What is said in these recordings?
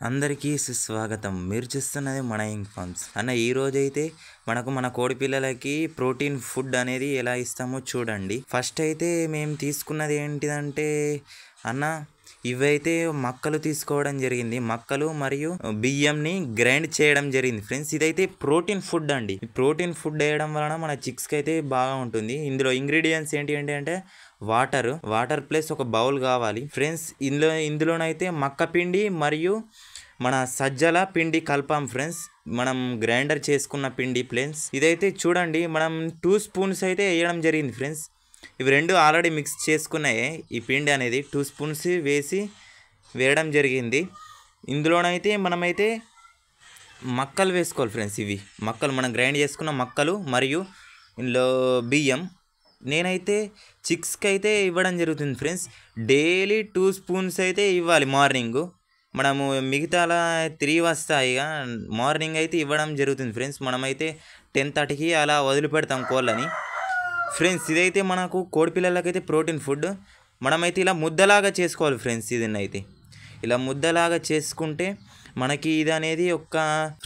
అందరికీ సుస్వాగతం. మీరు చూస్తున్నది మన ఇంక్ ఫార్మ్స్. అన్న ఈ రోజైతే మన కోడి పిల్లలకి ప్రోటీన్ ఫుడ్ అనేది ఎలా ఇస్తామో చూడండి. ఫస్ట్ అయితే మేము తీసుకున్నది ఏంటిదంటే అన్న ఇవైతే మక్కలు తీసుకోవడం జరిగింది. మక్కలు మరియు బియ్యంని గ్రైండ్ చేయడం జరిగింది ఫ్రెండ్స్. ఇదైతే ప్రోటీన్ ఫుడ్ అండి. ఈ ప్రోటీన్ ఫుడ్ వేయడం వలన మన చిక్స్కి అయితే బాగా ఉంటుంది. ఇందులో ఇంగ్రీడియంట్స్ ఏంటి అంటే వాటర్ ప్లస్ ఒక బౌల్ కావాలి ఫ్రెండ్స్. ఇందులోనైతే మక్క పిండి మరియు మన సజ్జల పిండి కలపాం ఫ్రెండ్స్. మనం గ్రైండర్ చేసుకున్న పిండి ఫ్రెండ్స్. ఇదైతే చూడండి మనం 2 స్పూన్స్ అయితే వేయడం జరిగింది ఫ్రెండ్స్. ఇవి రెండు ఆల్రెడీ మిక్స్ చేసుకున్నాయి. ఈ పిండి అనేది 2 స్పూన్స్ వేయడం జరిగింది. ఇందులోనైతే మనమైతే మక్కలు వేసుకోవాలి ఫ్రెండ్స్. ఇవి మక్కలు మనం గ్రైండ్ చేసుకున్న మక్కలు మరియు ఇందులో బియ్యం. నేనైతే చిక్స్కి అయితే ఇవ్వడం జరుగుతుంది ఫ్రెండ్స్. డైలీ 2 స్పూన్స్ అయితే ఇవ్వాలి మార్నింగ్. మనము మిగతాలా 3 వస్తాయిగా మార్నింగ్ అయితే ఇవ్వడం జరుగుతుంది ఫ్రెండ్స్. మనమైతే 10:30కి అలా వదిలిపెడతాం కోళ్ళని ఫ్రెండ్స్. ఇదైతే మనకు కోడి పిల్లలకైతే ప్రోటీన్ ఫుడ్. మనమైతే ఇలా ముద్దలాగా చేసుకోవాలి ఫ్రెండ్స్. ఇదన్నైతే ఇలా ముద్దలాగా చేసుకుంటే మనకి ఇది అనేది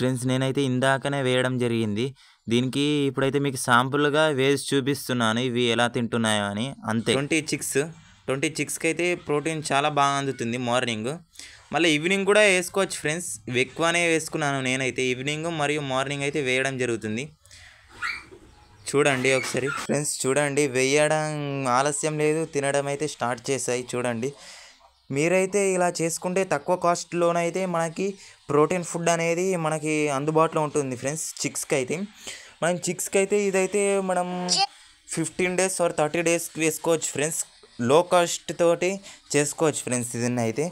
ఫ్రెండ్స్ నేనైతే ఇందాకనే వేయడం జరిగింది. దీనికి ఇప్పుడైతే మీకు శాంపుల్గా వేసి చూపిస్తున్నాను ఇవి ఎలా తింటున్నాయో అని. అంతే 20 చిక్స్కి అయితే ప్రోటీన్ చాలా బాగా అందుతుంది మార్నింగ్. మళ్ళీ ఈవినింగ్ కూడా వేసుకోవచ్చు ఫ్రెండ్స్. ఇవి ఎక్కువనే వేసుకున్నాను నేనైతే. ఈవినింగ్ మరియు మార్నింగ్ అయితే వేయడం జరుగుతుంది. చూడండి ఒకసారి ఫ్రెండ్స్. చూడండి వేయడం ఆలస్యం లేదు, తినడం అయితే స్టార్ట్ చేశాయి. చూడండి మీరైతే ఇలా చేసుకుంటే తక్కువ కాస్ట్లోనైతే మనకి ప్రోటీన్ ఫుడ్ అనేది మనకి అందుబాటులో ఉంటుంది ఫ్రెండ్స్. చిక్స్కి అయితే ఇదైతే మనం 15 days or 30 daysకి వేసుకోవచ్చు ఫ్రెండ్స్. లో కాస్ట్ తోటి చేసుకోవచ్చు ఫ్రెండ్స్. ఇదన్నైతే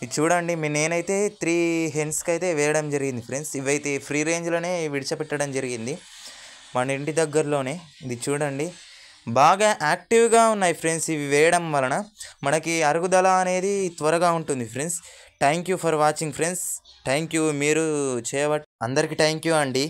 ఇది చూడండి నేనైతే 3 హెన్స్కి అయితే వేయడం జరిగింది ఫ్రెండ్స్. ఇవైతే ఫ్రీ రేంజ్లోనే విడిచిపెట్టడం జరిగింది మన ఇంటి దగ్గరలోనే. ఇది చూడండి బాగా యాక్టివ్గా ఉన్నాయి ఫ్రెండ్స్. ఇవి వేయడం వలన మనకి అరుగుదల అనేది త్వరగా ఉంటుంది friends. Thank you for watching friends. Thank you. మీరు అందరికీ థ్యాంక్ యూ అండి.